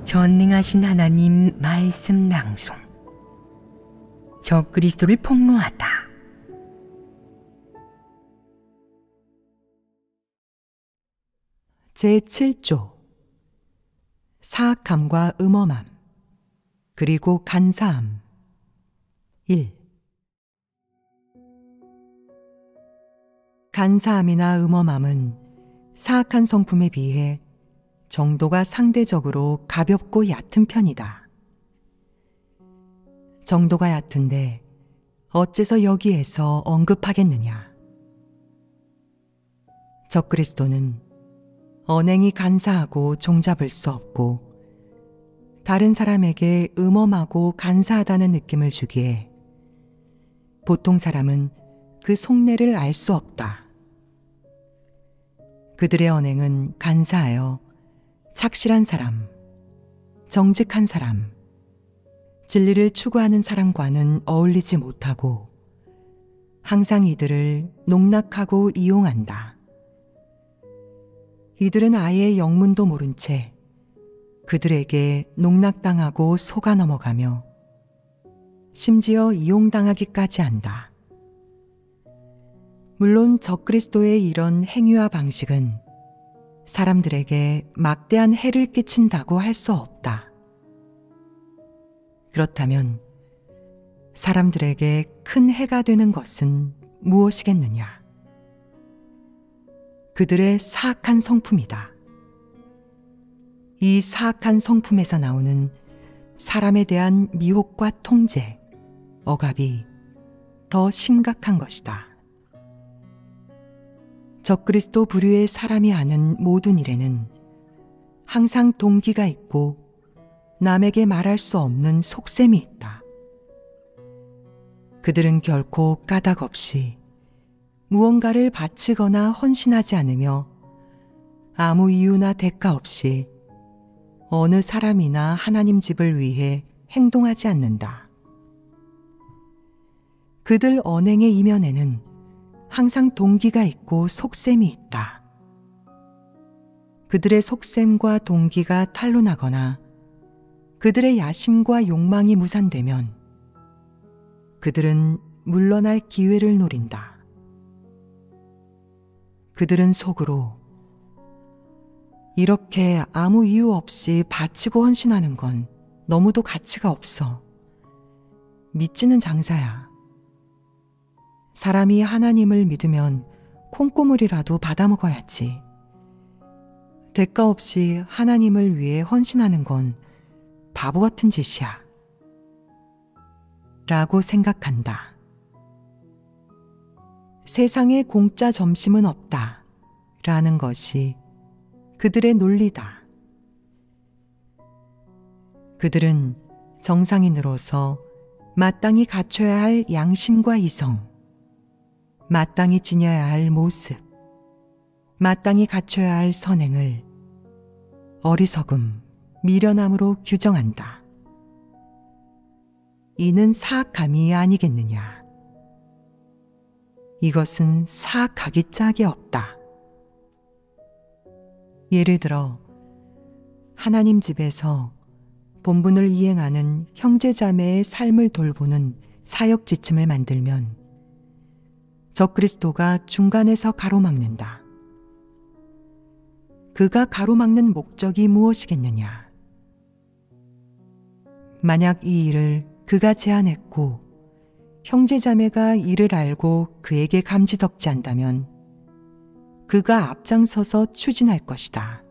전능하신 하나님 말씀 낭송. 적그리스도를 폭로하다. 제7조 사악함과 음험함 그리고 간사함 1. 간사함이나 음험함은 사악한 성품에 비해 정도가 상대적으로 가볍고 얕은 편이다. 정도가 얕은데 어째서 여기에서 언급하겠느냐? 적그리스도는 언행이 간사하고 종잡을 수 없고 다른 사람에게 음험하고 간사하다는 느낌을 주기에 보통 사람은 그 속내를 알 수 없다. 그들의 언행은 간사하여 착실한 사람, 정직한 사람, 진리를 추구하는 사람과는 어울리지 못하고 항상 이들을 농락하고 이용한다. 이들은 아예 영문도 모른 채 그들에게 농락당하고 속아 넘어가며 심지어 이용당하기까지 한다. 물론 적그리스도의 이런 행위와 방식은 사람들에게 막대한 해를 끼친다고 할 수 없다. 그렇다면 사람들에게 큰 해가 되는 것은 무엇이겠느냐? 그들의 사악한 성품이다. 이 사악한 성품에서 나오는 사람에 대한 미혹과 통제, 억압이 더 심각한 것이다. 적그리스도 부류의 사람이 하는 모든 일에는 항상 동기가 있고 남에게 말할 수 없는 속셈이 있다. 그들은 결코 까닭 없이 무언가를 바치거나 헌신하지 않으며 아무 이유나 대가 없이 어느 사람이나 하나님 집을 위해 행동하지 않는다. 그들 언행의 이면에는 항상 동기가 있고 속셈이 있다. 그들의 속셈과 동기가 탄로나거나 그들의 야심과 욕망이 무산되면 그들은 물러날 기회를 노린다. 그들은 속으로 이렇게 아무 이유 없이 바치고 헌신하는 건 너무도 가치가 없어. 믿지는 장사야. 사람이 하나님을 믿으면 콩고물이라도 받아먹어야지. 대가 없이 하나님을 위해 헌신하는 건 바보 같은 짓이야. 라고 생각한다. 세상에 공짜 점심은 없다. 라는 것이 그들의 논리다. 그들은 정상인으로서 마땅히 갖춰야 할 양심과 이성, 마땅히 지녀야 할 모습, 마땅히 갖춰야 할 선행을 어리석음, 미련함으로 규정한다. 이는 사악함이 아니겠느냐. 이것은 사악하기 짝이 없다. 예를 들어 하나님 집에서 본분을 이행하는 형제자매의 삶을 돌보는 사역지침을 만들면 적그리스도가 중간에서 가로막는다. 그가 가로막는 목적이 무엇이겠느냐? 만약 이 일을 그가 제안했고 형제자매가 이를 알고 그에게 감지덕지 한다면 그가 앞장서서 추진할 것이다.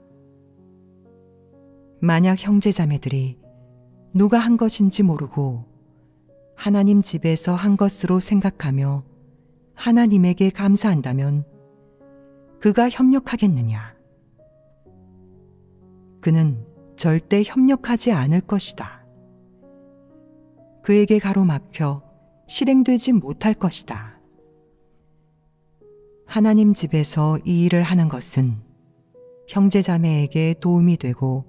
만약 형제자매들이 누가 한 것인지 모르고 하나님 집에서 한 것으로 생각하며 하나님에게 감사한다면 그가 협력하겠느냐? 그는 절대 협력하지 않을 것이다. 그에게 가로막혀 실행되지 못할 것이다. 하나님 집에서 이 일을 하는 것은 형제자매에게 도움이 되고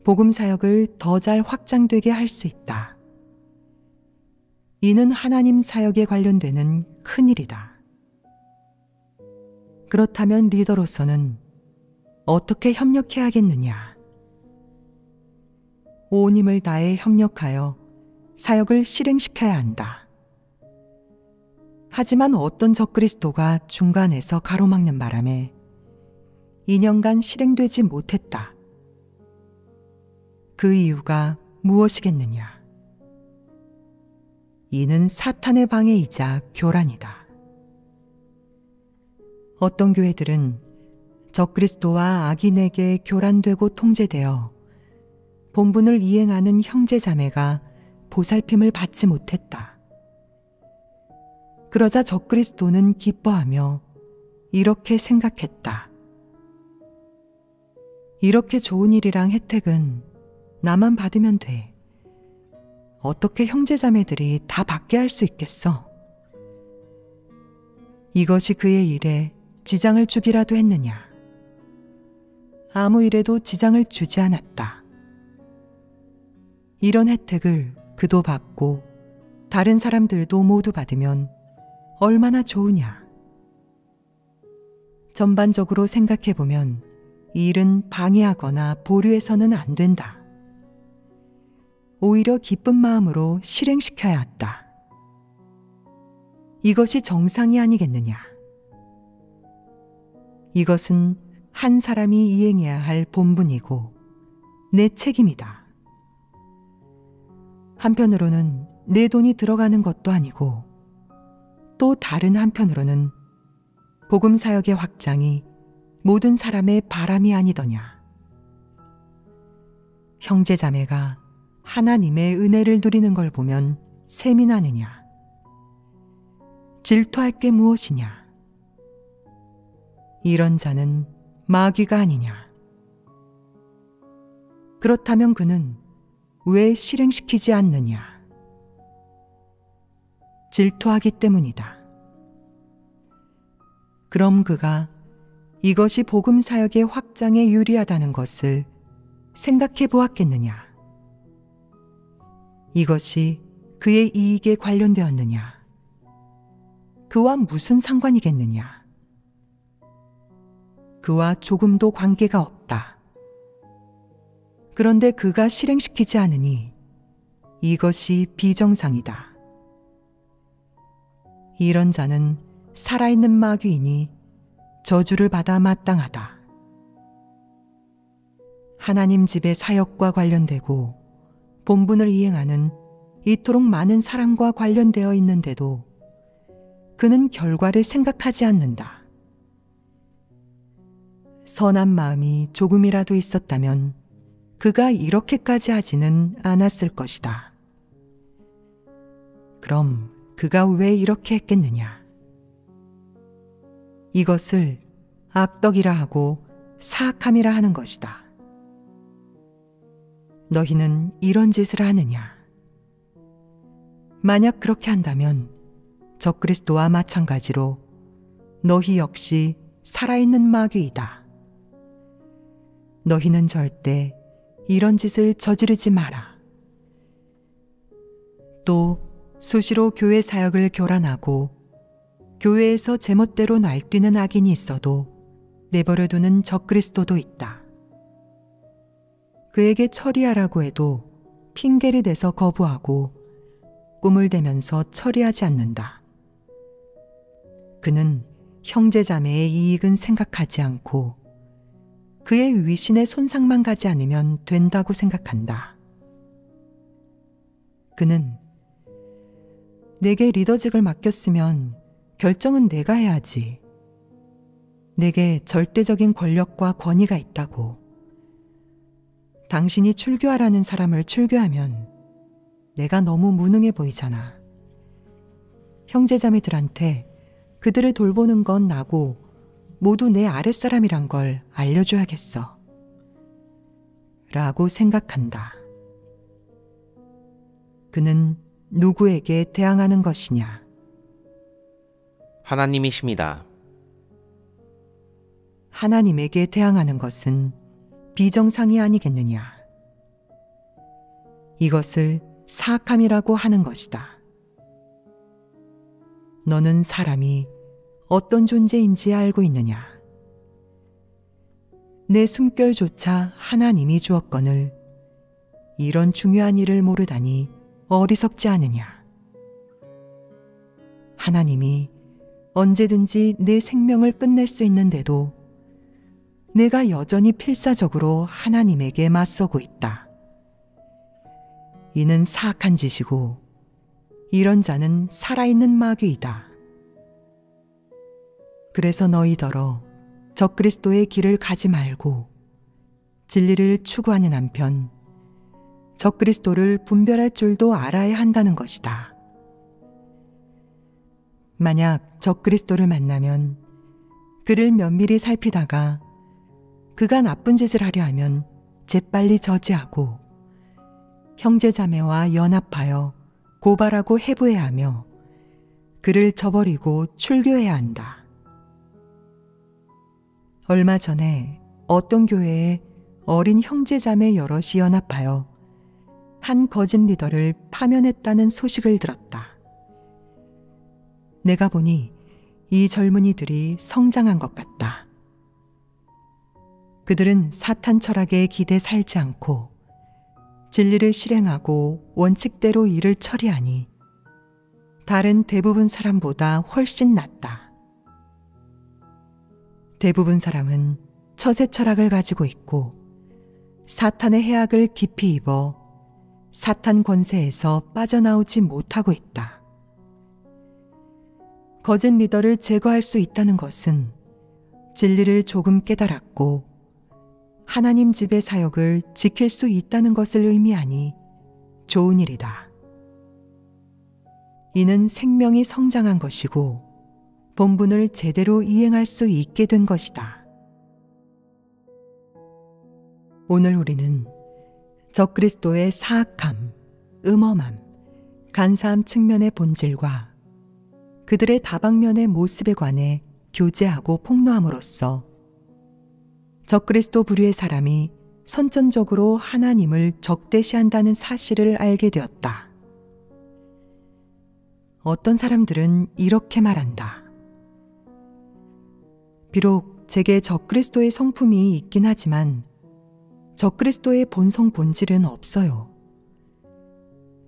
복음 사역을 더 잘 확장되게 할 수 있다. 이는 하나님 사역에 관련되는 큰 일이다. 그렇다면 리더로서는 어떻게 협력해야겠느냐? 온 힘을 다해 협력하여 사역을 실행시켜야 한다. 하지만 어떤 적그리스도가 중간에서 가로막는 바람에 2년간 실행되지 못했다. 그 이유가 무엇이겠느냐? 이는 사탄의 방해이자 교란이다. 어떤 교회들은 적그리스도와 악인에게 교란되고 통제되어 본분을 이행하는 형제자매가 보살핌을 받지 못했다. 그러자 적그리스도는 기뻐하며 이렇게 생각했다. 이렇게 좋은 일이랑 혜택은 나만 받으면 돼. 어떻게 형제자매들이 다 받게 할 수 있겠어? 이것이 그의 일에 지장을 주기라도 했느냐? 아무 일에도 지장을 주지 않았다. 이런 혜택을 그도 받고 다른 사람들도 모두 받으면 얼마나 좋으냐? 전반적으로 생각해보면 이 일은 방해하거나 보류해서는 안 된다. 오히려 기쁜 마음으로 실행시켜야 한다. 이것이 정상이 아니겠느냐? 이것은 한 사람이 이행해야 할 본분이고 내 책임이다. 한편으로는 내 돈이 들어가는 것도 아니고 또 다른 한편으로는 복음 사역의 확장이 모든 사람의 바람이 아니더냐. 형제자매가 하나님의 은혜를 누리는 걸 보면 셈이 나느냐? 질투할 게 무엇이냐? 이런 자는 마귀가 아니냐? 그렇다면 그는 왜 실행시키지 않느냐? 질투하기 때문이다. 그럼 그가 이것이 복음 사역의 확장에 유리하다는 것을 생각해 보았겠느냐? 이것이 그의 이익에 관련되었느냐? 그와 무슨 상관이겠느냐? 그와 조금도 관계가 없다. 그런데 그가 실행시키지 않으니 이것이 비정상이다. 이런 자는 살아있는 마귀이니 저주를 받아 마땅하다. 하나님 집의 사역과 관련되고 본분을 이행하는 이토록 많은 사람과 관련되어 있는데도 그는 결과를 생각하지 않는다. 선한 마음이 조금이라도 있었다면 그가 이렇게까지 하지는 않았을 것이다. 그럼 그가 왜 이렇게 했겠느냐? 이것을 악덕이라 하고 사악함이라 하는 것이다. 너희는 이런 짓을 하느냐? 만약 그렇게 한다면 적그리스도와 마찬가지로 너희 역시 살아있는 마귀이다. 너희는 절대 이런 짓을 저지르지 마라. 또 수시로 교회 사역을 교란하고 교회에서 제멋대로 날뛰는 악인이 있어도 내버려두는 적그리스도도 있다. 그에게 처리하라고 해도 핑계를 대서 거부하고 꿈을 대면서 처리하지 않는다. 그는 형제자매의 이익은 생각하지 않고 그의 위신에 손상만 가지 않으면 된다고 생각한다. 그는 내게 리더직을 맡겼으면 결정은 내가 해야지. 내게 절대적인 권력과 권위가 있다고. 당신이 출교하라는 사람을 출교하면 내가 너무 무능해 보이잖아. 형제자매들한테 그들을 돌보는 건 나고 모두 내 아랫사람이란 걸 알려줘야겠어. 라고 생각한다. 그는 누구에게 대항하는 것이냐? 하나님이십니다. 하나님에게 대항하는 것은 비정상이 아니겠느냐? 이것을 사악함이라고 하는 것이다. 너는 사람이 어떤 존재인지 알고 있느냐? 내 숨결조차 하나님이 주었거늘 이런 중요한 일을 모르다니 어리석지 않으냐. 하나님이 언제든지 내 생명을 끝낼 수 있는데도 내가 여전히 필사적으로 하나님에게 맞서고 있다. 이는 사악한 짓이고 이런 자는 살아있는 마귀이다. 그래서 너희더러 적그리스도의 길을 가지 말고 진리를 추구하는 한편 적그리스도를 분별할 줄도 알아야 한다는 것이다. 만약 적그리스도를 만나면 그를 면밀히 살피다가 그가 나쁜 짓을 하려 하면 재빨리 저지하고 형제자매와 연합하여 고발하고 해부해야 하며 그를 저버리고 출교해야 한다. 얼마 전에 어떤 교회에 어린 형제자매 여럿이 연합하여 한 거짓 리더를 파면했다는 소식을 들었다. 내가 보니 이 젊은이들이 성장한 것 같다. 그들은 사탄 철학에 기대 살지 않고 진리를 실행하고 원칙대로 일을 처리하니 다른 대부분 사람보다 훨씬 낫다. 대부분 사람은 처세 철학을 가지고 있고 사탄의 해악을 깊이 입어 사탄 권세에서 빠져나오지 못하고 있다. 거짓 리더를 제거할 수 있다는 것은 진리를 조금 깨달았고 하나님 집의 사역을 지킬 수 있다는 것을 의미하니 좋은 일이다. 이는 생명이 성장한 것이고 본분을 제대로 이행할 수 있게 된 것이다. 오늘 우리는 적그리스도의 사악함, 음험함, 간사함 측면의 본질과 그들의 다방면의 모습에 관해 교제하고 폭로함으로써 적그리스도 부류의 사람이 선천적으로 하나님을 적대시한다는 사실을 알게 되었다. 어떤 사람들은 이렇게 말한다. 비록 제게 적그리스도의 성품이 있긴 하지만 적그리스도의 본성 본질은 없어요.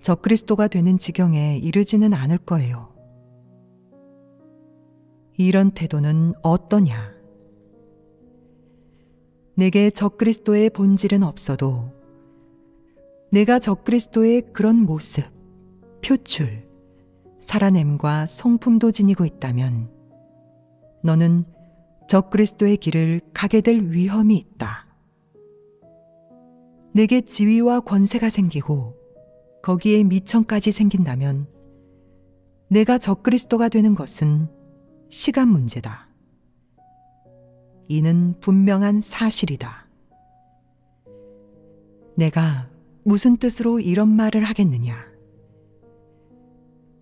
적그리스도가 되는 지경에 이르지는 않을 거예요. 이런 태도는 어떠냐? 내게 적그리스도의 본질은 없어도 내가 적그리스도의 그런 모습, 표출, 살아냄과 성품도 지니고 있다면 너는 적그리스도의 길을 가게 될 위험이 있다. 내게 지위와 권세가 생기고 거기에 미천까지 생긴다면 내가 적그리스도가 되는 것은 시간 문제다. 이는 분명한 사실이다. 내가 무슨 뜻으로 이런 말을 하겠느냐?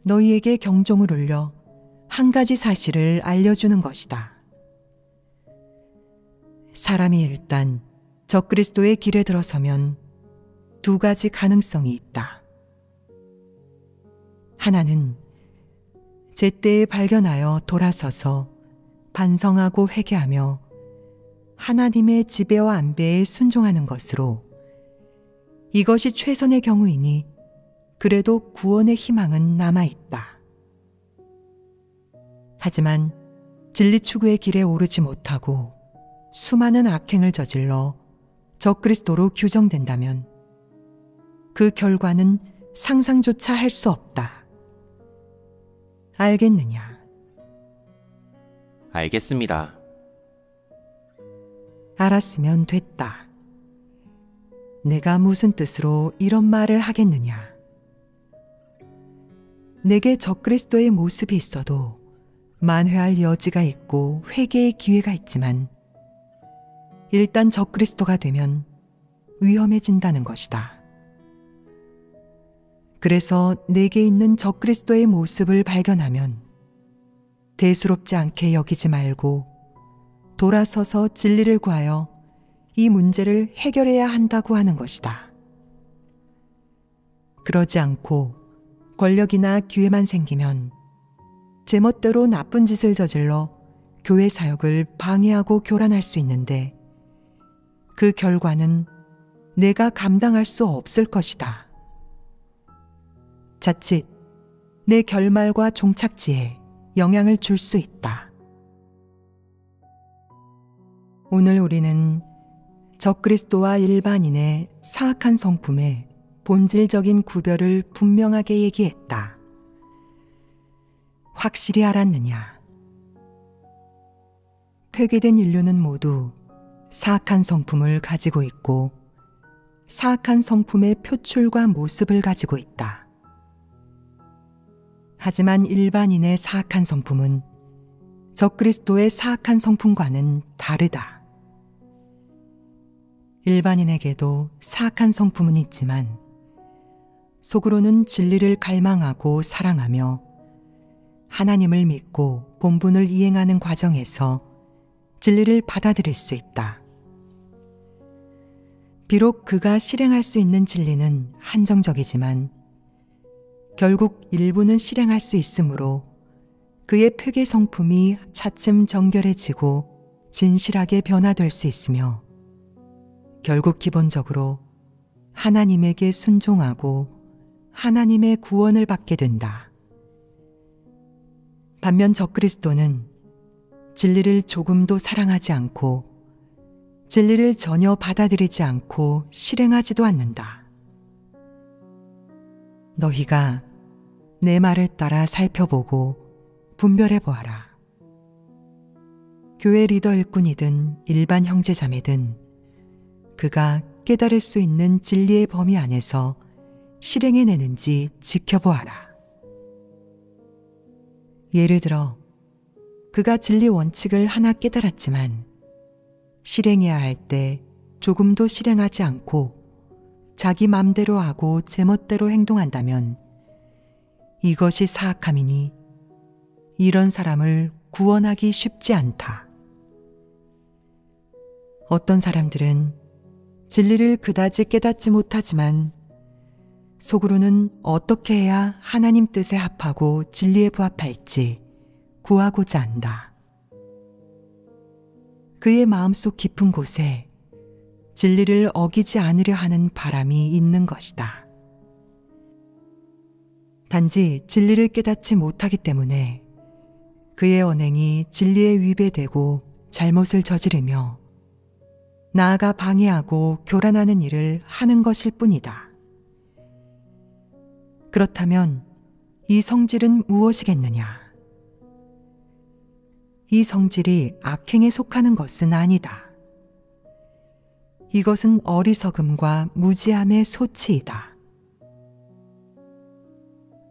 너희에게 경종을 울려 한 가지 사실을 알려주는 것이다. 사람이 일단 적그리스도의 길에 들어서면 두 가지 가능성이 있다. 하나는 제때에 발견하여 돌아서서 반성하고 회개하며 하나님의 지배와 안배에 순종하는 것으로 이것이 최선의 경우이니 그래도 구원의 희망은 남아있다. 하지만 진리 추구의 길에 오르지 못하고 수많은 악행을 저질러 적그리스도로 규정된다면 그 결과는 상상조차 할 수 없다. 알겠느냐? 알겠습니다. 알았으면 됐다. 내가 무슨 뜻으로 이런 말을 하겠느냐? 내게 적그리스도의 모습이 있어도 만회할 여지가 있고 회개의 기회가 있지만 일단 적그리스도가 되면 위험해진다는 것이다. 그래서 내게 있는 적그리스도의 모습을 발견하면 대수롭지 않게 여기지 말고 돌아서서 진리를 구하여 이 문제를 해결해야 한다고 하는 것이다. 그러지 않고 권력이나 기회만 생기면 제멋대로 나쁜 짓을 저질러 교회 사역을 방해하고 교란할 수 있는데 그 결과는 내가 감당할 수 없을 것이다. 자칫 내 결말과 종착지에 영향을 줄 수 있다. 오늘 우리는 적그리스도와 일반인의 사악한 성품의 본질적인 구별을 분명하게 얘기했다. 확실히 알았느냐? 회개된 인류는 모두 사악한 성품을 가지고 있고 사악한 성품의 표출과 모습을 가지고 있다. 하지만 일반인의 사악한 성품은 적그리스도의 사악한 성품과는 다르다. 일반인에게도 사악한 성품은 있지만 속으로는 진리를 갈망하고 사랑하며 하나님을 믿고 본분을 이행하는 과정에서 진리를 받아들일 수 있다. 비록 그가 실행할 수 있는 진리는 한정적이지만 결국 일부는 실행할 수 있으므로 그의 회개 성품이 차츰 정결해지고 진실하게 변화될 수 있으며 결국 기본적으로 하나님에게 순종하고 하나님의 구원을 받게 된다. 반면 적그리스도는 진리를 조금도 사랑하지 않고 진리를 전혀 받아들이지 않고 실행하지도 않는다. 너희가 내 말을 따라 살펴보고 분별해 보아라. 교회 리더 일꾼이든 일반 형제자매든 그가 깨달을 수 있는 진리의 범위 안에서 실행해내는지 지켜보아라. 예를 들어 그가 진리 원칙을 하나 깨달았지만 실행해야 할 때 조금도 실행하지 않고 자기 맘대로 하고 제멋대로 행동한다면 이것이 사악함이니 이런 사람을 구원하기 쉽지 않다. 어떤 사람들은 진리를 그다지 깨닫지 못하지만 속으로는 어떻게 해야 하나님 뜻에 합하고 진리에 부합할지 구하고자 한다. 그의 마음속 깊은 곳에 진리를 어기지 않으려 하는 바람이 있는 것이다. 단지 진리를 깨닫지 못하기 때문에 그의 언행이 진리에 위배되고 잘못을 저지르며 나아가 방해하고 교란하는 일을 하는 것일 뿐이다. 그렇다면 이 성질은 무엇이겠느냐? 이 성질이 악행에 속하는 것은 아니다. 이것은 어리석음과 무지함의 소치이다.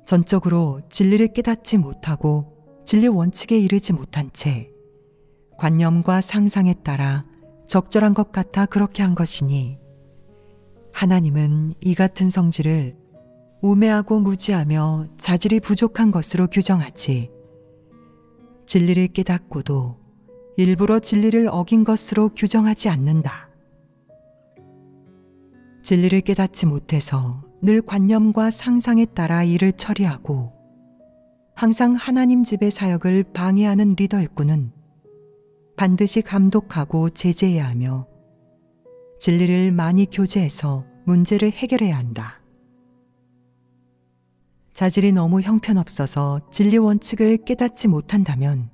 전적으로 진리를 깨닫지 못하고 진리 원칙에 이르지 못한 채 관념과 상상에 따라 적절한 것 같아 그렇게 한 것이니 하나님은 이 같은 성질을 우매하고 무지하며 자질이 부족한 것으로 규정하지 진리를 깨닫고도 일부러 진리를 어긴 것으로 규정하지 않는다. 진리를 깨닫지 못해서 늘 관념과 상상에 따라 일을 처리하고 항상 하나님 집의 사역을 방해하는 리더 일꾼은 반드시 감독하고 제재해야 하며 진리를 많이 교제해서 문제를 해결해야 한다. 자질이 너무 형편없어서 진리 원칙을 깨닫지 못한다면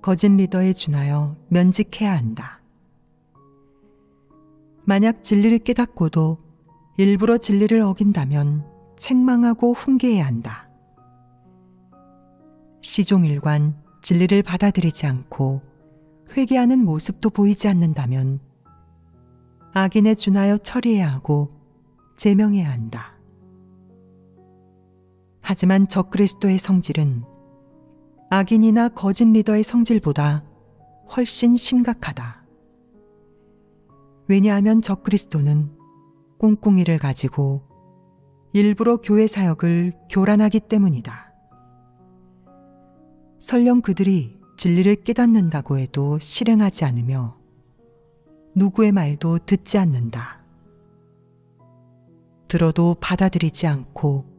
거짓 리더에 준하여 면직해야 한다. 만약 진리를 깨닫고도 일부러 진리를 어긴다면 책망하고 훈계해야 한다. 시종일관 진리를 받아들이지 않고 회개하는 모습도 보이지 않는다면 악인에 준하여 처리해야 하고 제명해야 한다. 하지만 적그리스도의 성질은 악인이나 거짓 리더의 성질보다 훨씬 심각하다. 왜냐하면 적그리스도는 꿍꿍이를 가지고 일부러 교회 사역을 교란하기 때문이다. 설령 그들이 진리를 깨닫는다고 해도 실행하지 않으며 누구의 말도 듣지 않는다. 들어도 받아들이지 않고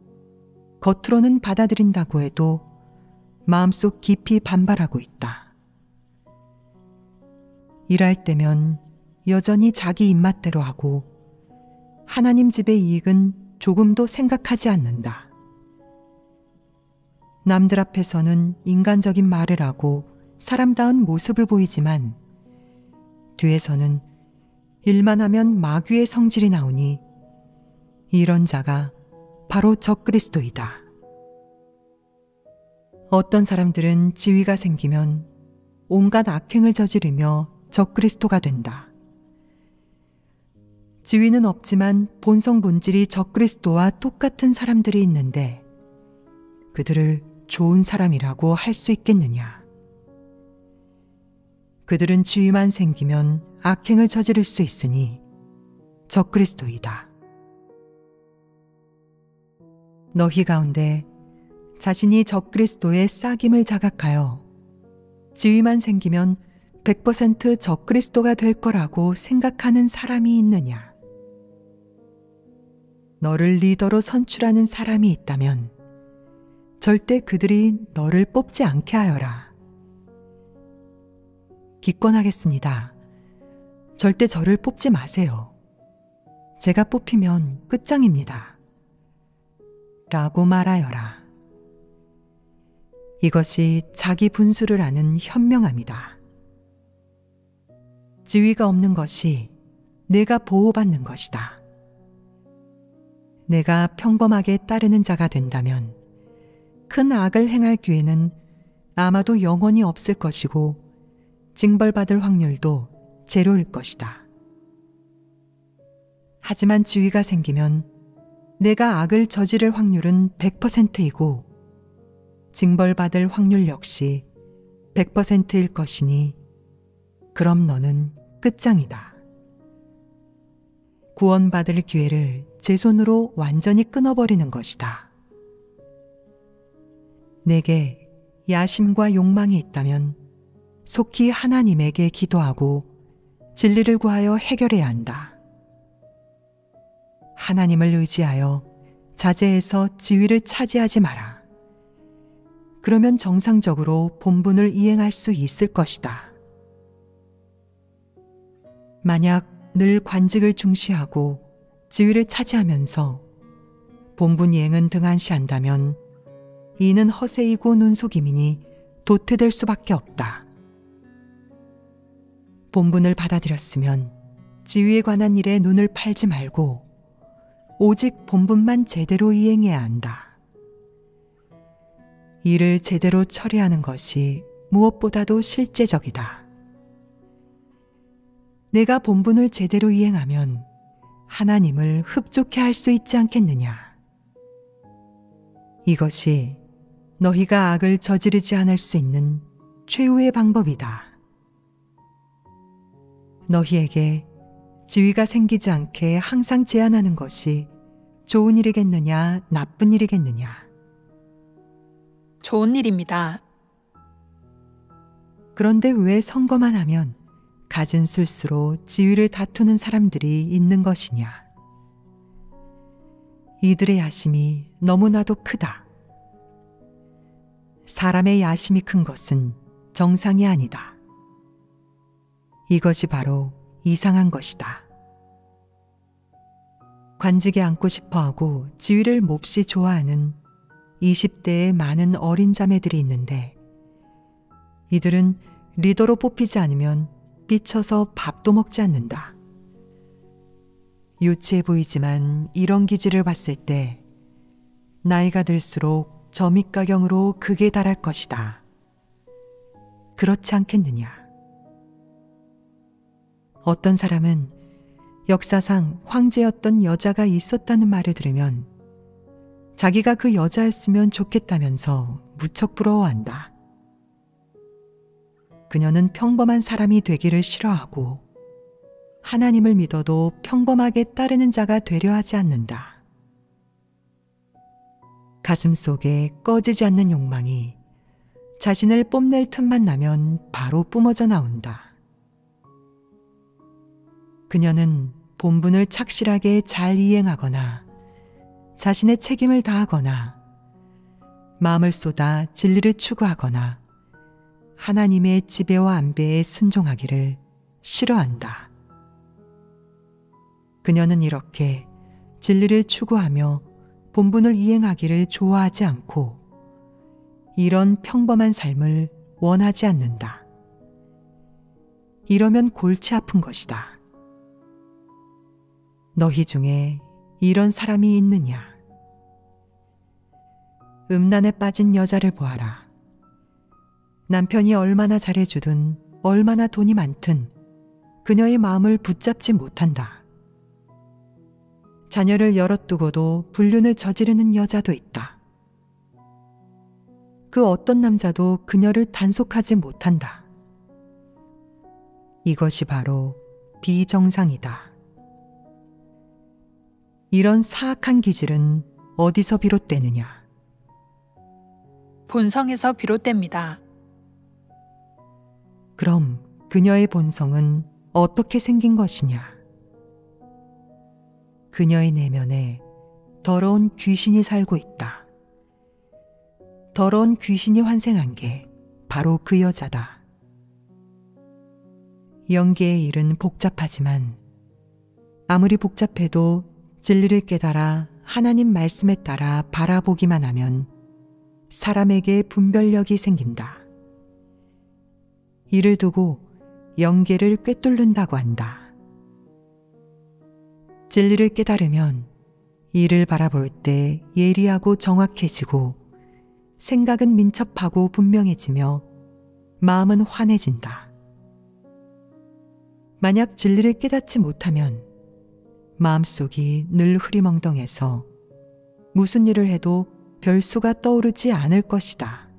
겉으로는 받아들인다고 해도 마음속 깊이 반발하고 있다. 일할 때면 여전히 자기 입맛대로 하고 하나님 집의 이익은 조금도 생각하지 않는다. 남들 앞에서는 인간적인 말을 하고 사람다운 모습을 보이지만 뒤에서는 일만 하면 마귀의 성질이 나오니 이런 자가 바로 적그리스도이다. 어떤 사람들은 지위가 생기면 온갖 악행을 저지르며 적그리스도가 된다. 지위는 없지만 본성 본질이 적그리스도와 똑같은 사람들이 있는데 그들을 좋은 사람이라고 할 수 있겠느냐? 그들은 지위만 생기면 악행을 저지를 수 있으니 적그리스도이다. 너희 가운데 자신이 적그리스도의 싹임을 자각하여 지위만 생기면 100% 적그리스도가 될 거라고 생각하는 사람이 있느냐? 너를 리더로 선출하는 사람이 있다면 절대 그들이 너를 뽑지 않게 하여라. 기권하겠습니다. 절대 저를 뽑지 마세요. 제가 뽑히면 끝장입니다. 라고 말하여라. 이것이 자기 분수를 아는 현명함이다. 지위가 없는 것이 내가 보호받는 것이다. 내가 평범하게 따르는 자가 된다면 큰 악을 행할 기회는 아마도 영원히 없을 것이고 징벌받을 확률도 제로일 것이다. 하지만 지위가 생기면 내가 악을 저지를 확률은 100%이고 징벌받을 확률 역시 100%일 것이니 그럼 너는 끝장이다. 구원받을 기회를 제 손으로 완전히 끊어버리는 것이다. 내게 야심과 욕망이 있다면 속히 하나님에게 기도하고 진리를 구하여 해결해야 한다. 하나님을 의지하여 자제해서 지위를 차지하지 마라. 그러면 정상적으로 본분을 이행할 수 있을 것이다. 만약 늘 관직을 중시하고 지위를 차지하면서 본분 이행은 등한시한다면 이는 허세이고 눈속임이니 도태될 수밖에 없다. 본분을 받아들였으면 지위에 관한 일에 눈을 팔지 말고 오직 본분만 제대로 이행해야 한다. 일을 제대로 처리하는 것이 무엇보다도 실제적이다. 내가 본분을 제대로 이행하면 하나님을 흡족해 할 수 있지 않겠느냐. 이것이 너희가 악을 저지르지 않을 수 있는 최후의 방법이다. 너희에게 지위가 생기지 않게 항상 제한하는 것이 좋은 일이겠느냐, 나쁜 일이겠느냐. 좋은 일입니다. 그런데 왜 선거만 하면 갖은 술수로 지위를 다투는 사람들이 있는 것이냐. 이들의 야심이 너무나도 크다. 사람의 야심이 큰 것은 정상이 아니다. 이것이 바로 이상한 것이다. 관직에 앉고 싶어하고 지위를 몹시 좋아하는 20대의 많은 어린 자매들이 있는데 이들은 리더로 뽑히지 않으면 삐쳐서 밥도 먹지 않는다. 유치해 보이지만 이런 기질을 봤을 때 나이가 들수록 점입가경으로 극에 달할 것이다. 그렇지 않겠느냐? 어떤 사람은 역사상 황제였던 여자가 있었다는 말을 들으면 자기가 그 여자였으면 좋겠다면서 무척 부러워한다. 그녀는 평범한 사람이 되기를 싫어하고 하나님을 믿어도 평범하게 따르는 자가 되려 하지 않는다. 가슴 속에 꺼지지 않는 욕망이 자신을 뽐낼 틈만 나면 바로 뿜어져 나온다. 그녀는 본분을 착실하게 잘 이행하거나 자신의 책임을 다하거나 마음을 쏟아 진리를 추구하거나 하나님의 지배와 안배에 순종하기를 싫어한다. 그녀는 이렇게 진리를 추구하며 본분을 이행하기를 좋아하지 않고 이런 평범한 삶을 원하지 않는다. 이러면 골치 아픈 것이다. 너희 중에 이런 사람이 있느냐? 음란에 빠진 여자를 보아라. 남편이 얼마나 잘해주든 얼마나 돈이 많든 그녀의 마음을 붙잡지 못한다. 자녀를 열어두고도 불륜을 저지르는 여자도 있다. 그 어떤 남자도 그녀를 단속하지 못한다. 이것이 바로 비정상이다. 이런 사악한 기질은 어디서 비롯되느냐? 본성에서 비롯됩니다. 그럼 그녀의 본성은 어떻게 생긴 것이냐? 그녀의 내면에 더러운 귀신이 살고 있다. 더러운 귀신이 환생한 게 바로 그 여자다. 영계의 일은 복잡하지만 아무리 복잡해도 진리를 깨달아 하나님 말씀에 따라 바라보기만 하면 사람에게 분별력이 생긴다. 이를 두고 영계를 꿰뚫는다고 한다. 진리를 깨달으면 이를 바라볼 때 예리하고 정확해지고 생각은 민첩하고 분명해지며 마음은 환해진다. 만약 진리를 깨닫지 못하면 마음속이 늘 흐리멍덩해서 무슨 일을 해도 별수가 떠오르지 않을 것이다.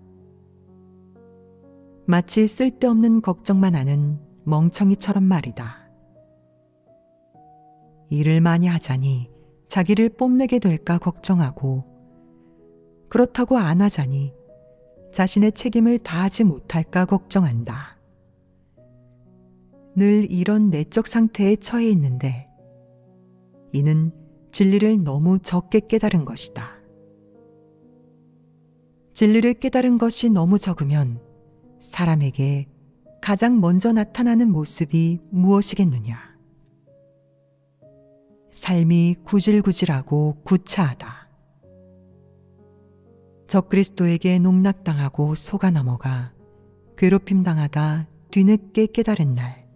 마치 쓸데없는 걱정만 하는 멍청이처럼 말이다. 일을 많이 하자니 자기를 뽐내게 될까 걱정하고 그렇다고 안 하자니 자신의 책임을 다하지 못할까 걱정한다. 늘 이런 내적 상태에 처해 있는데 이는 진리를 너무 적게 깨달은 것이다. 진리를 깨달은 것이 너무 적으면 사람에게 가장 먼저 나타나는 모습이 무엇이겠느냐? 삶이 구질구질하고 구차하다. 적그리스도에게 농락당하고 속아 넘어가 괴롭힘 당하다 뒤늦게 깨달은 날,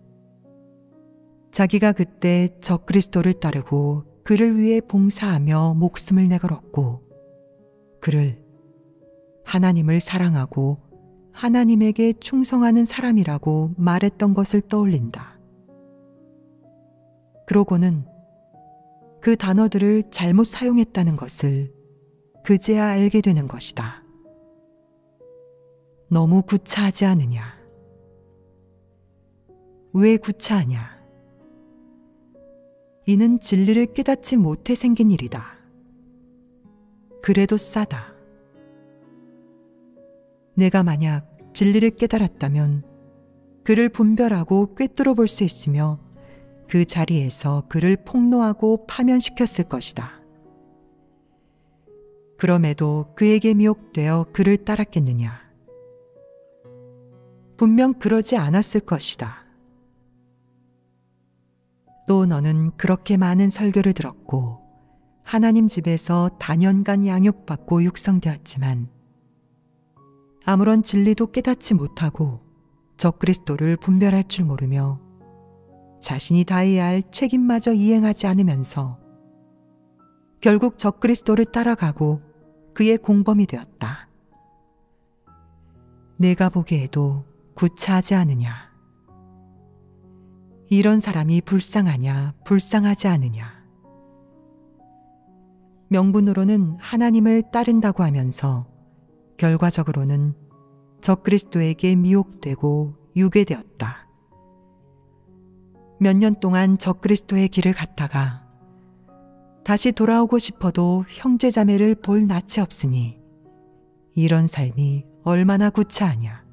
자기가 그때 적그리스도를 따르고 그를 위해 봉사하며 목숨을 내걸었고 그를 하나님을 사랑하고 하나님에게 충성하는 사람이라고 말했던 것을 떠올린다. 그러고는 그 단어들을 잘못 사용했다는 것을 그제야 알게 되는 것이다. 너무 구차하지 않으냐? 왜 구차하냐? 이는 진리를 깨닫지 못해 생긴 일이다. 그래도 싸다. 내가 만약 진리를 깨달았다면 그를 분별하고 꿰뚫어 볼 수 있으며 그 자리에서 그를 폭로하고 파면시켰을 것이다. 그럼에도 그에게 미혹되어 그를 따랐겠느냐? 분명 그러지 않았을 것이다. 또 너는 그렇게 많은 설교를 들었고 하나님 집에서 단연간 양육받고 육성되었지만 아무런 진리도 깨닫지 못하고 적그리스도를 분별할 줄 모르며 자신이 다해야 할 책임마저 이행하지 않으면서 결국 적그리스도를 따라가고 그의 공범이 되었다. 내가 보기에도 구차하지 않으냐? 이런 사람이 불쌍하냐, 불쌍하지 않으냐? 명분으로는 하나님을 따른다고 하면서 결과적으로는 적그리스도에게 미혹되고 유괴되었다. 몇 년 동안 적그리스도의 길을 갔다가 다시 돌아오고 싶어도 형제자매를 볼 낯이 없으니 이런 삶이 얼마나 구차하냐.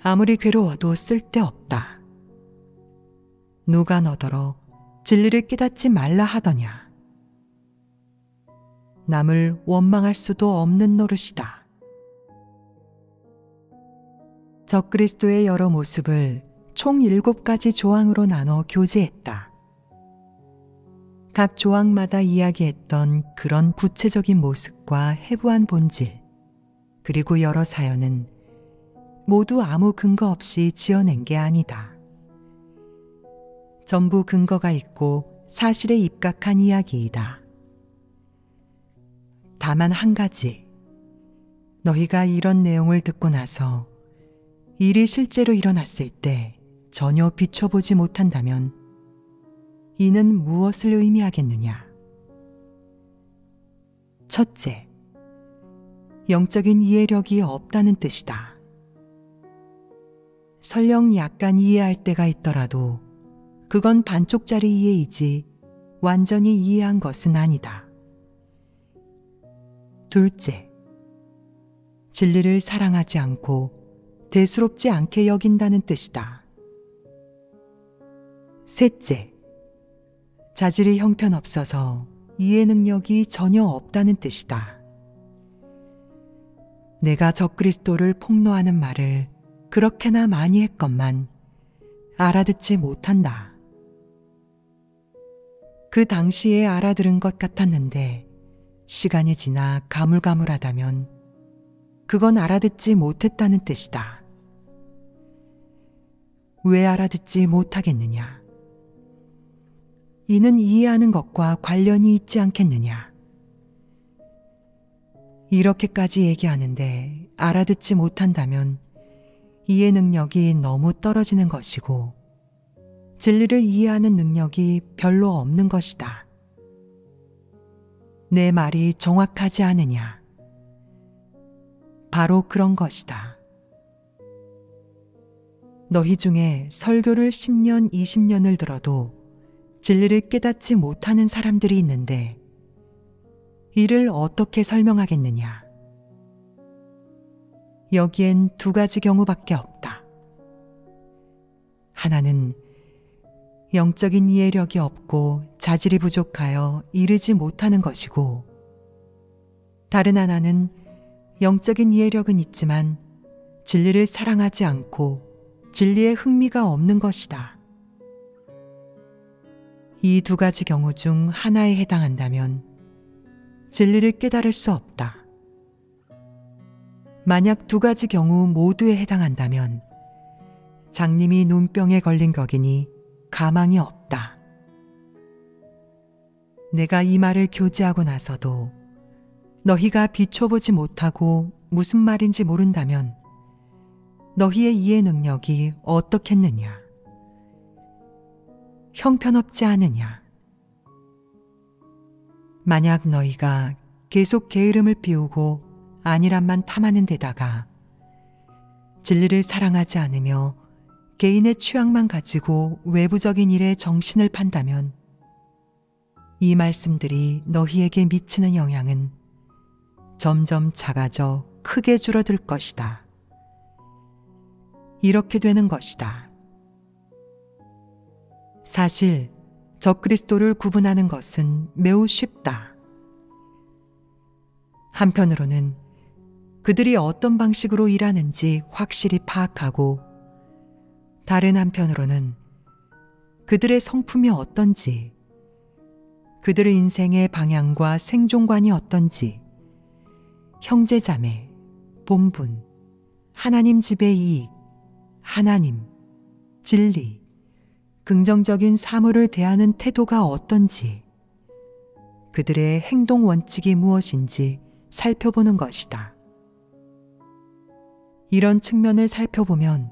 아무리 괴로워도 쓸데없다. 누가 너더러 진리를 깨닫지 말라 하더냐. 남을 원망할 수도 없는 노릇이다. 적그리스도의 여러 모습을 총 7가지 조항으로 나눠 교제했다. 각 조항마다 이야기했던 그런 구체적인 모습과 해부한 본질, 그리고 여러 사연은 모두 아무 근거 없이 지어낸 게 아니다. 전부 근거가 있고 사실에 입각한 이야기이다. 다만 한 가지, 너희가 이런 내용을 듣고 나서 일이 실제로 일어났을 때 전혀 비춰보지 못한다면 이는 무엇을 의미하겠느냐? 첫째, 영적인 이해력이 없다는 뜻이다. 설령 약간 이해할 때가 있더라도 그건 반쪽짜리 이해이지 완전히 이해한 것은 아니다. 둘째, 진리를 사랑하지 않고 대수롭지 않게 여긴다는 뜻이다. 셋째, 자질이 형편없어서 이해 능력이 전혀 없다는 뜻이다. 내가 적그리스도를 폭로하는 말을 그렇게나 많이 했건만 알아듣지 못한다. 그 당시에 알아들은 것 같았는데 시간이 지나 가물가물하다면 그건 알아듣지 못했다는 뜻이다. 왜 알아듣지 못하겠느냐? 이는 이해하는 것과 관련이 있지 않겠느냐? 이렇게까지 얘기하는데 알아듣지 못한다면 이해 능력이 너무 떨어지는 것이고 진리를 이해하는 능력이 별로 없는 것이다. 내 말이 정확하지 않으냐? 바로 그런 것이다. 너희 중에 설교를 10년, 20년을 들어도 진리를 깨닫지 못하는 사람들이 있는데 이를 어떻게 설명하겠느냐? 여기엔 두 가지 경우밖에 없다. 하나는 영적인 이해력이 없고 자질이 부족하여 이르지 못하는 것이고, 다른 하나는 영적인 이해력은 있지만 진리를 사랑하지 않고 진리에 흥미가 없는 것이다. 이 두 가지 경우 중 하나에 해당한다면 진리를 깨달을 수 없다. 만약 두 가지 경우 모두에 해당한다면 장님이 눈병에 걸린 격이니 가망이 없다. 내가 이 말을 교제하고 나서도 너희가 비춰보지 못하고 무슨 말인지 모른다면 너희의 이해 능력이 어떻겠느냐? 형편없지 않으냐? 만약 너희가 계속 게으름을 피우고 아니란만 탐하는 데다가 진리를 사랑하지 않으며 개인의 취향만 가지고 외부적인 일에 정신을 판다면 이 말씀들이 너희에게 미치는 영향은 점점 작아져 크게 줄어들 것이다. 이렇게 되는 것이다. 사실 적그리스도를 구분하는 것은 매우 쉽다. 한편으로는 그들이 어떤 방식으로 일하는지 확실히 파악하고, 다른 한편으로는 그들의 성품이 어떤지, 그들의 인생의 방향과 생존관이 어떤지, 형제자매, 본분, 하나님 집의 이익, 하나님, 진리, 긍정적인 사물을 대하는 태도가 어떤지, 그들의 행동 원칙이 무엇인지 살펴보는 것이다. 이런 측면을 살펴보면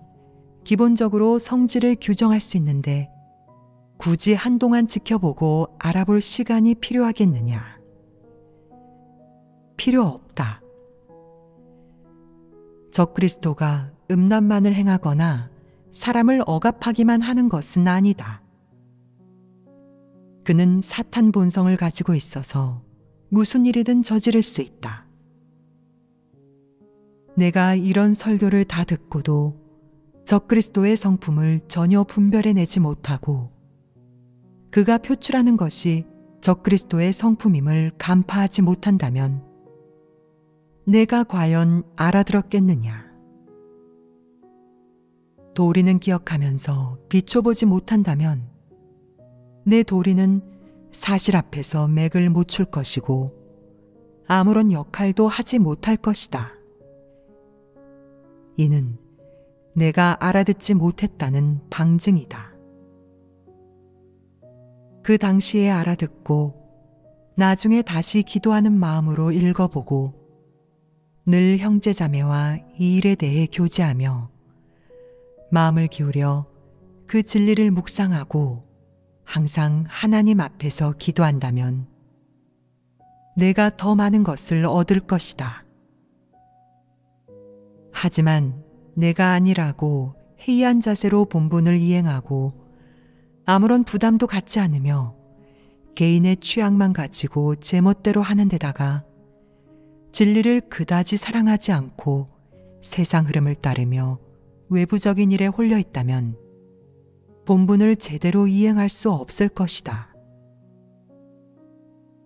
기본적으로 성질을 규정할 수 있는데 굳이 한동안 지켜보고 알아볼 시간이 필요하겠느냐? 필요 없다. 적그리스도가 음란만을 행하거나 사람을 억압하기만 하는 것은 아니다. 그는 사탄 본성을 가지고 있어서 무슨 일이든 저지를 수 있다. 내가 이런 설교를 다 듣고도 적그리스도의 성품을 전혀 분별해내지 못하고 그가 표출하는 것이 적그리스도의 성품임을 간파하지 못한다면 내가 과연 알아들었겠느냐? 도리는 기억하면서 비춰보지 못한다면 내 도리는 사실 앞에서 맥을 못 출 것이고 아무런 역할도 하지 못할 것이다. 이는 내가 알아듣지 못했다는 방증이다. 그 당시에 알아듣고 나중에 다시 기도하는 마음으로 읽어보고 늘 형제자매와 이 일에 대해 교제하며 마음을 기울여 그 진리를 묵상하고 항상 하나님 앞에서 기도한다면 내가 더 많은 것을 얻을 것이다. 하지만 내가 아니라고 해이한 자세로 본분을 이행하고 아무런 부담도 갖지 않으며 개인의 취향만 가지고 제멋대로 하는 데다가 진리를 그다지 사랑하지 않고 세상 흐름을 따르며 외부적인 일에 홀려 있다면 본분을 제대로 이행할 수 없을 것이다.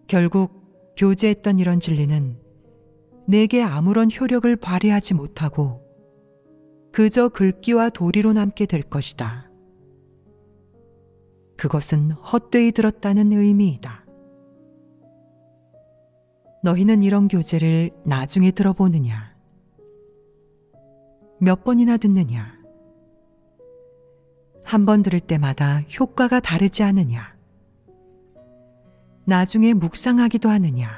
결국 교제했던 이런 진리는 내게 아무런 효력을 발휘하지 못하고 그저 글귀와 도리로 남게 될 것이다. 그것은 헛되이 들었다는 의미이다. 너희는 이런 교제를 나중에 들어보느냐? 몇 번이나 듣느냐? 한 번 들을 때마다 효과가 다르지 않으냐? 나중에 묵상하기도 하느냐?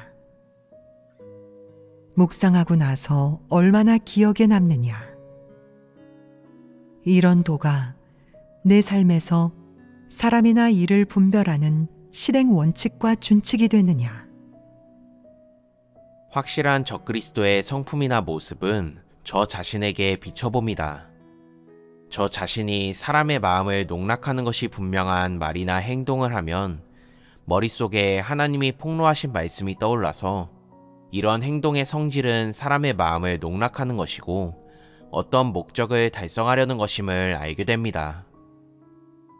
묵상하고 나서 얼마나 기억에 남느냐? 이런 도가 내 삶에서 사람이나 일을 분별하는 실행 원칙과 준칙이 되느냐? 확실한 적그리스도의 성품이나 모습은 저 자신에게 비춰봅니다. 저 자신이 사람의 마음을 농락하는 것이 분명한 말이나 행동을 하면 머릿속에 하나님이 폭로하신 말씀이 떠올라서 이런 행동의 성질은 사람의 마음을 농락하는 것이고 어떤 목적을 달성하려는 것임을 알게 됩니다.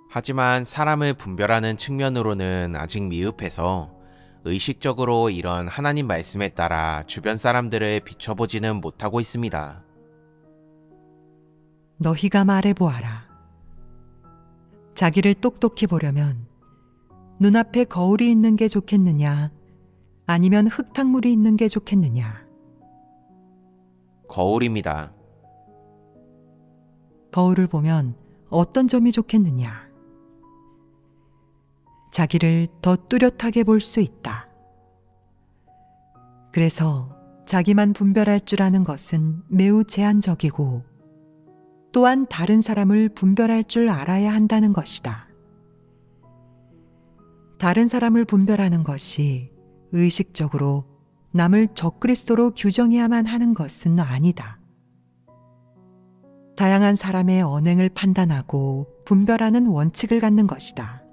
하지만 사람을 분별하는 측면으로는 아직 미흡해서 의식적으로 이런 하나님 말씀에 따라 주변 사람들을 비춰보지는 못하고 있습니다. 너희가 말해보아라. 자기를 똑똑히 보려면 눈앞에 거울이 있는 게 좋겠느냐? 아니면 흙탕물이 있는 게 좋겠느냐? 거울입니다. 거울을 보면 어떤 점이 좋겠느냐? 자기를 더 뚜렷하게 볼 수 있다. 그래서 자기만 분별할 줄 아는 것은 매우 제한적이고 또한 다른 사람을 분별할 줄 알아야 한다는 것이다. 다른 사람을 분별하는 것이 의식적으로 남을 적그리스도로 규정해야만 하는 것은 아니다. 다양한 사람의 언행을 판단하고 분별하는 원칙을 갖는 것이다.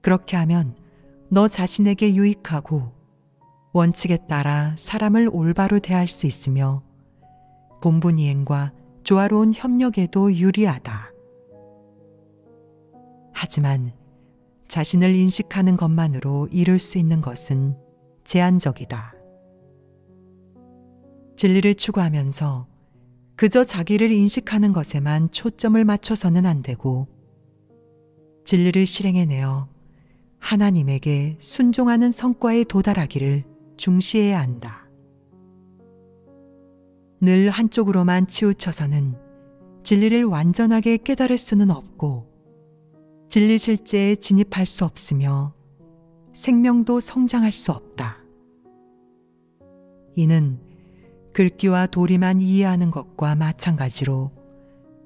그렇게 하면 너 자신에게 유익하고 원칙에 따라 사람을 올바로 대할 수 있으며 본분 이행과 조화로운 협력에도 유리하다. 하지만 자신을 인식하는 것만으로 이룰 수 있는 것은 제한적이다. 진리를 추구하면서 그저 자기를 인식하는 것에만 초점을 맞춰서는 안 되고 진리를 실행해내어 하나님에게 순종하는 성과에 도달하기를 중시해야 한다. 늘 한쪽으로만 치우쳐서는 진리를 완전하게 깨달을 수는 없고 진리 실제에 진입할 수 없으며 생명도 성장할 수 없다. 이는 글귀와 도리만 이해하는 것과 마찬가지로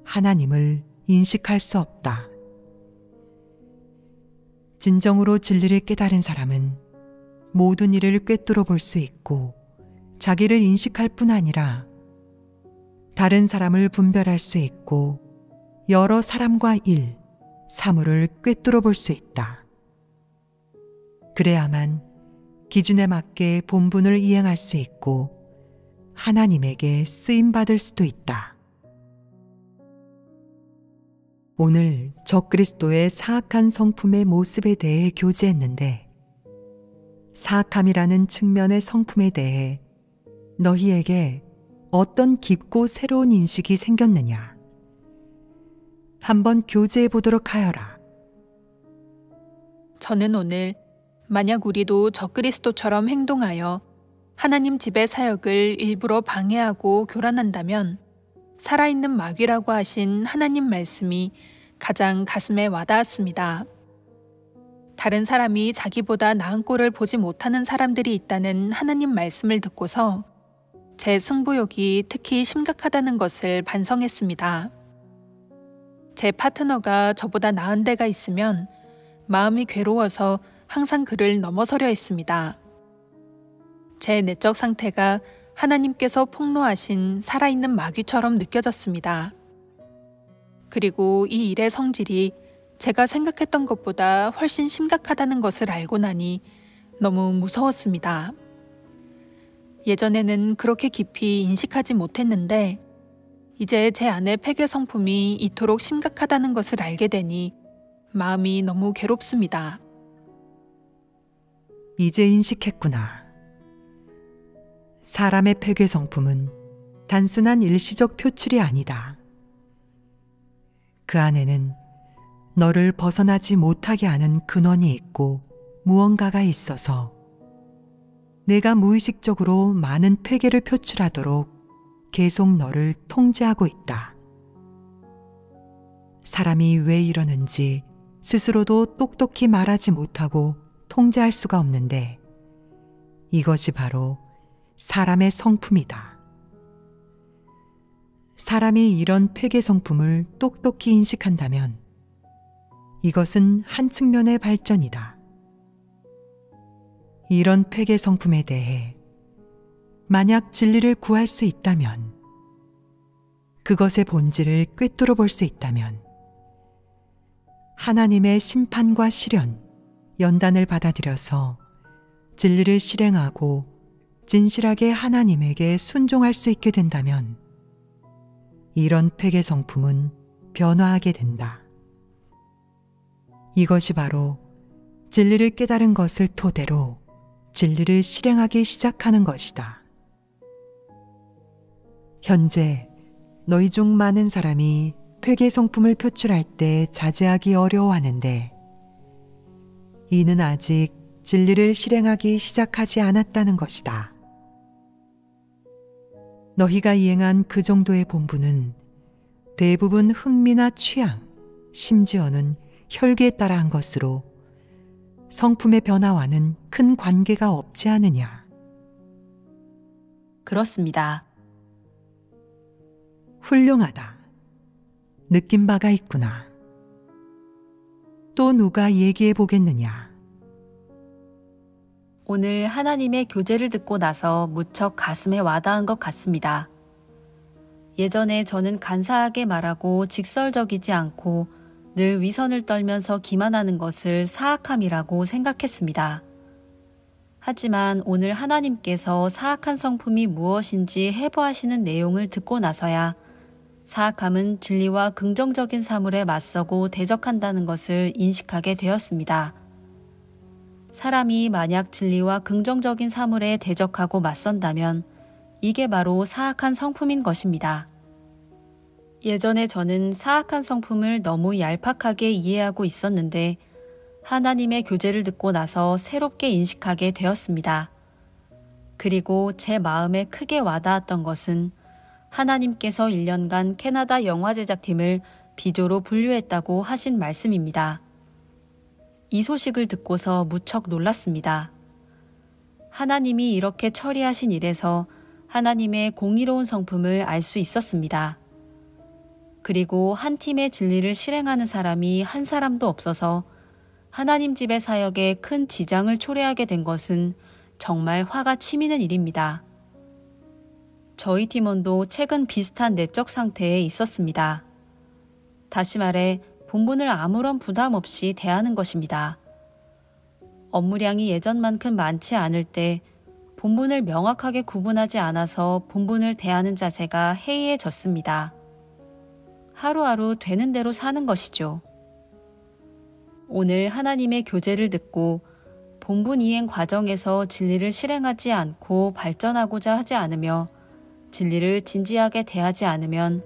하나님을 인식할 수 없다. 진정으로 진리를 깨달은 사람은 모든 일을 꿰뚫어 볼 수 있고 자기를 인식할 뿐 아니라 다른 사람을 분별할 수 있고 여러 사람과 일, 사물을 꿰뚫어 볼 수 있다. 그래야만 기준에 맞게 본분을 이행할 수 있고 하나님에게 쓰임받을 수도 있다. 오늘 적그리스도의 사악한 성품의 모습에 대해 교제했는데 사악함이라는 측면의 성품에 대해 너희에게 어떤 깊고 새로운 인식이 생겼느냐? 한번 교제해 보도록 하여라. 저는 오늘 만약 우리도 적그리스도처럼 행동하여 하나님 집의 사역을 일부러 방해하고 교란한다면 살아있는 마귀라고 하신 하나님 말씀이 가장 가슴에 와닿았습니다. 다른 사람이 자기보다 나은 꼴을 보지 못하는 사람들이 있다는 하나님 말씀을 듣고서 제 승부욕이 특히 심각하다는 것을 반성했습니다. 제 파트너가 저보다 나은 데가 있으면 마음이 괴로워서 항상 그를 넘어서려 했습니다. 제 내적 상태가 하나님께서 폭로하신 살아있는 마귀처럼 느껴졌습니다. 그리고 이 일의 성질이 제가 생각했던 것보다 훨씬 심각하다는 것을 알고 나니 너무 무서웠습니다. 예전에는 그렇게 깊이 인식하지 못했는데 이제 제 안의 폐괴 성품이 이토록 심각하다는 것을 알게 되니 마음이 너무 괴롭습니다. 이제 인식했구나. 사람의 폐괴 성품은 단순한 일시적 표출이 아니다. 그 안에는 너를 벗어나지 못하게 하는 근원이 있고 무언가가 있어서 내가 무의식적으로 많은 폐괴를 표출하도록 계속 너를 통제하고 있다. 사람이 왜 이러는지 스스로도 똑똑히 말하지 못하고 통제할 수가 없는데 이것이 바로 사람의 성품이다. 사람이 이런 폐괴 성품을 똑똑히 인식한다면 이것은 한 측면의 발전이다. 이런 폐괴 성품에 대해 만약 진리를 구할 수 있다면, 그것의 본질을 꿰뚫어 볼 수 있다면 하나님의 심판과 시련, 연단을 받아들여서 진리를 실행하고 진실하게 하나님에게 순종할 수 있게 된다면 이런 폐괴 성품은 변화하게 된다. 이것이 바로 진리를 깨달은 것을 토대로 진리를 실행하기 시작하는 것이다. 현재 너희 중 많은 사람이 폐괴 성품을 표출할 때 자제하기 어려워하는데 이는 아직 진리를 실행하기 시작하지 않았다는 것이다. 너희가 이행한 그 정도의 본분은 대부분 흥미나 취향, 심지어는 혈기에 따라 한 것으로 성품의 변화와는 큰 관계가 없지 않으냐. 그렇습니다. 훌륭하다. 느낀 바가 있구나. 또 누가 얘기해 보겠느냐. 오늘 하나님의 교제를 듣고 나서 무척 가슴에 와닿은 것 같습니다. 예전에 저는 간사하게 말하고 직설적이지 않고 늘 위선을 떨면서 기만하는 것을 사악함이라고 생각했습니다. 하지만 오늘 하나님께서 사악한 성품이 무엇인지 해부하시는 내용을 듣고 나서야 사악함은 진리와 긍정적인 사물에 맞서고 대적한다는 것을 인식하게 되었습니다. 사람이 만약 진리와 긍정적인 사물에 대적하고 맞선다면 이게 바로 사악한 성품인 것입니다. 예전에 저는 사악한 성품을 너무 얄팍하게 이해하고 있었는데 하나님의 교제를 듣고 나서 새롭게 인식하게 되었습니다. 그리고 제 마음에 크게 와닿았던 것은 하나님께서 1년간 캐나다 영화 제작팀을 비조로 분류했다고 하신 말씀입니다. 이 소식을 듣고서 무척 놀랐습니다. 하나님이 이렇게 처리하신 일에서 하나님의 공의로운 성품을 알 수 있었습니다. 그리고 한 팀의 진리를 실행하는 사람이 한 사람도 없어서 하나님 집의 사역에 큰 지장을 초래하게 된 것은 정말 화가 치미는 일입니다. 저희 팀원도 최근 비슷한 내적 상태에 있었습니다. 다시 말해 본분을 아무런 부담 없이 대하는 것입니다. 업무량이 예전만큼 많지 않을 때 본분을 명확하게 구분하지 않아서 본분을 대하는 자세가 해이해졌습니다. 하루하루 되는 대로 사는 것이죠. 오늘 하나님의 교제를 듣고 본분 이행 과정에서 진리를 실행하지 않고 발전하고자 하지 않으며 진리를 진지하게 대하지 않으면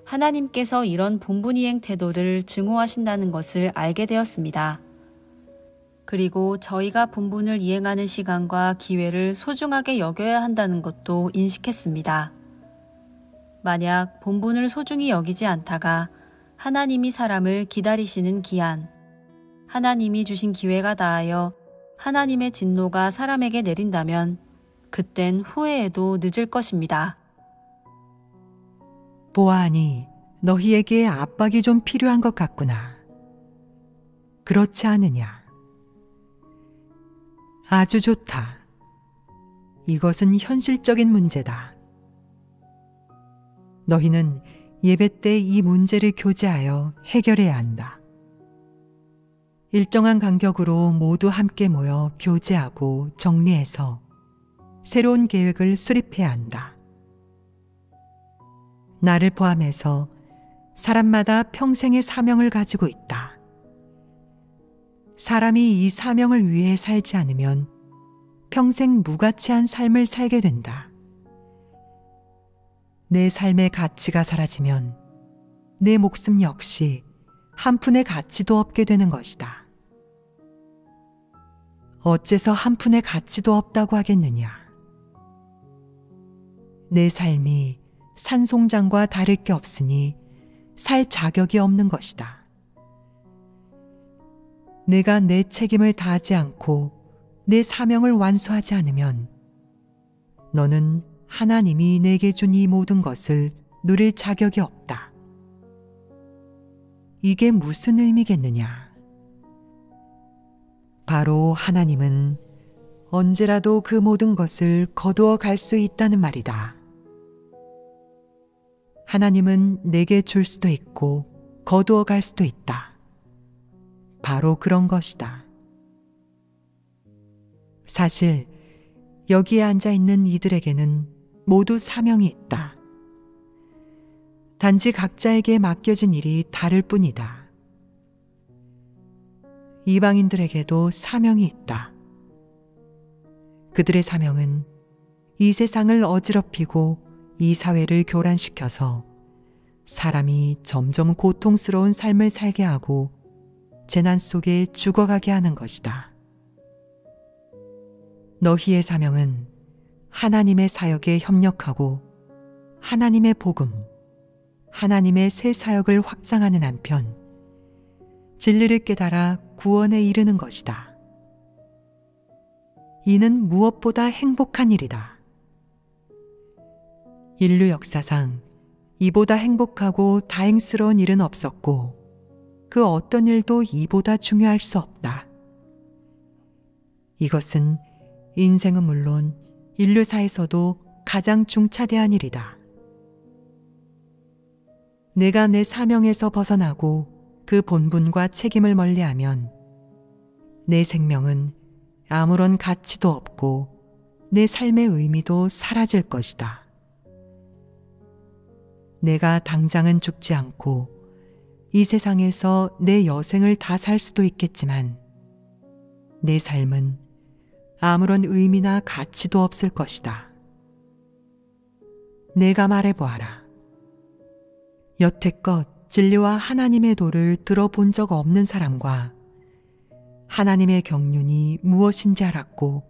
하나님께서 이런 본분 이행 태도를 증오하신다는 것을 알게 되었습니다. 그리고 저희가 본분을 이행하는 시간과 기회를 소중하게 여겨야 한다는 것도 인식했습니다. 만약 본분을 소중히 여기지 않다가 하나님이 사람을 기다리시는 기한, 하나님이 주신 기회가 다하여 하나님의 진노가 사람에게 내린다면 그땐 후회해도 늦을 것입니다. 보아하니 너희에게 압박이 좀 필요한 것 같구나. 그렇지 않으냐? 아주 좋다. 이것은 현실적인 문제다. 너희는 예배 때 이 문제를 교제하여 해결해야 한다. 일정한 간격으로 모두 함께 모여 교제하고 정리해서 새로운 계획을 수립해야 한다. 나를 포함해서 사람마다 평생의 사명을 가지고 있다. 사람이 이 사명을 위해 살지 않으면 평생 무가치한 삶을 살게 된다. 내 삶의 가치가 사라지면 내 목숨 역시 한 푼의 가치도 없게 되는 것이다. 어째서 한 푼의 가치도 없다고 하겠느냐? 내 삶이 산송장과 다를 게 없으니 살 자격이 없는 것이다. 내가 내 책임을 다하지 않고 내 사명을 완수하지 않으면 너는 하나님이 내게 준 이 모든 것을 누릴 자격이 없다. 이게 무슨 의미겠느냐? 바로 하나님은 언제라도 그 모든 것을 거두어 갈 수 있다는 말이다. 하나님은 내게 줄 수도 있고 거두어 갈 수도 있다. 바로 그런 것이다. 사실 여기에 앉아 있는 이들에게는 모두 사명이 있다. 단지 각자에게 맡겨진 일이 다를 뿐이다. 이방인들에게도 사명이 있다. 그들의 사명은 이 세상을 어지럽히고 이 사회를 교란시켜서 사람이 점점 고통스러운 삶을 살게 하고 재난 속에 죽어가게 하는 것이다. 너희의 사명은 하나님의 사역에 협력하고 하나님의 복음, 하나님의 새 사역을 확장하는 한편 진리를 깨달아 구원에 이르는 것이다. 이는 무엇보다 행복한 일이다. 인류 역사상 이보다 행복하고 다행스러운 일은 없었고 그 어떤 일도 이보다 중요할 수 없다. 이것은 인생은 물론 인류사에서도 가장 중차대한 일이다. 내가 내 사명에서 벗어나고 그 본분과 책임을 멀리하면 내 생명은 아무런 가치도 없고 내 삶의 의미도 사라질 것이다. 내가 당장은 죽지 않고 이 세상에서 내 여생을 다 살 수도 있겠지만 내 삶은 아무런 의미나 가치도 없을 것이다. 내가 말해보아라. 여태껏 진리와 하나님의 도를 들어본 적 없는 사람과 하나님의 경륜이 무엇인지 알았고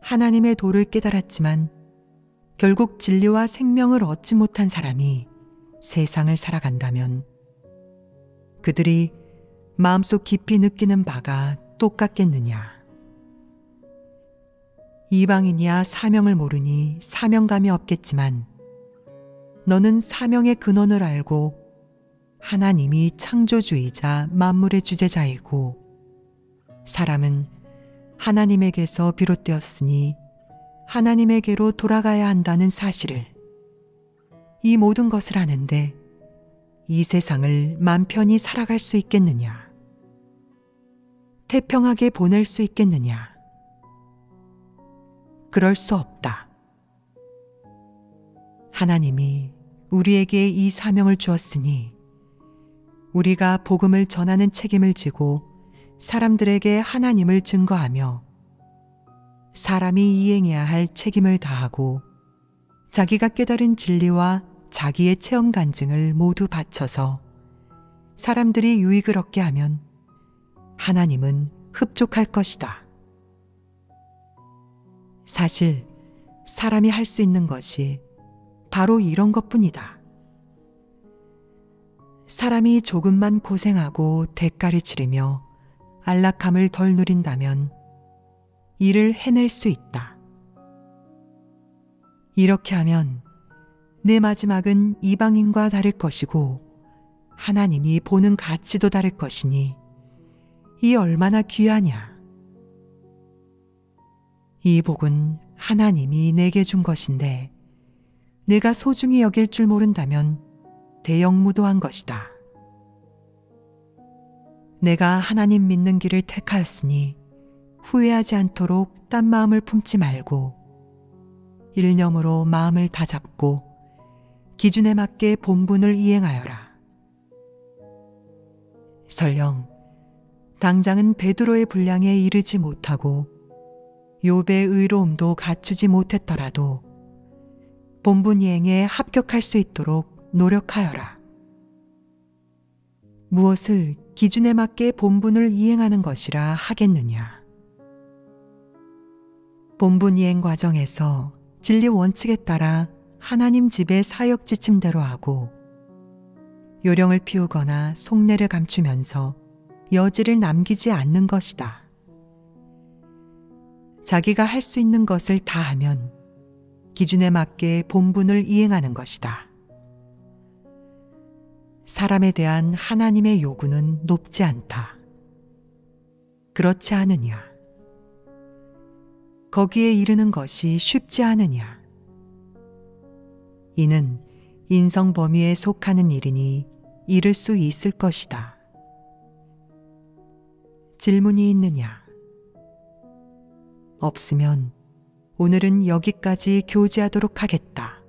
하나님의 도를 깨달았지만 결국 진리와 생명을 얻지 못한 사람이 세상을 살아간다면 그들이 마음속 깊이 느끼는 바가 똑같겠느냐. 이방인이야 사명을 모르니 사명감이 없겠지만 너는 사명의 근원을 알고 하나님이 창조주이자 만물의 주재자이고 사람은 하나님에게서 비롯되었으니 하나님에게로 돌아가야 한다는 사실을, 이 모든 것을 아는데 이 세상을 맘 편히 살아갈 수 있겠느냐? 태평하게 보낼 수 있겠느냐? 그럴 수 없다. 하나님이 우리에게 이 사명을 주었으니 우리가 복음을 전하는 책임을 지고 사람들에게 하나님을 증거하며 사람이 이행해야 할 책임을 다하고 자기가 깨달은 진리와 자기의 체험 간증을 모두 바쳐서 사람들이 유익을 얻게 하면 하나님은 흡족할 것이다. 사실 사람이 할 수 있는 것이 바로 이런 것뿐이다. 사람이 조금만 고생하고 대가를 치르며 안락함을 덜 누린다면 이를 해낼 수 있다. 이렇게 하면 내 마지막은 이방인과 다를 것이고 하나님이 보는 가치도 다를 것이니 이 얼마나 귀하냐. 이 복은 하나님이 내게 준 것인데 내가 소중히 여길 줄 모른다면 대영무도한 것이다. 내가 하나님 믿는 길을 택하였으니 후회하지 않도록 딴 마음을 품지 말고 일념으로 마음을 다잡고 기준에 맞게 본분을 이행하여라. 설령 당장은 베드로의 분량에 이르지 못하고 욥의 의로움도 갖추지 못했더라도 본분 이행에 합격할 수 있도록 노력하여라. 무엇을 기준에 맞게 본분을 이행하는 것이라 하겠느냐. 본분 이행 과정에서 진리 원칙에 따라 하나님 집의 사역 지침대로 하고 요령을 피우거나 속내를 감추면서 여지를 남기지 않는 것이다. 자기가 할 수 있는 것을 다 하면 기준에 맞게 본분을 이행하는 것이다. 사람에 대한 하나님의 요구는 높지 않다. 그렇지 않으냐? 거기에 이르는 것이 쉽지 않으냐? 이는 인성 범위에 속하는 일이니 이룰 수 있을 것이다. 질문이 있느냐? 없으면 오늘은 여기까지 교제하도록 하겠다.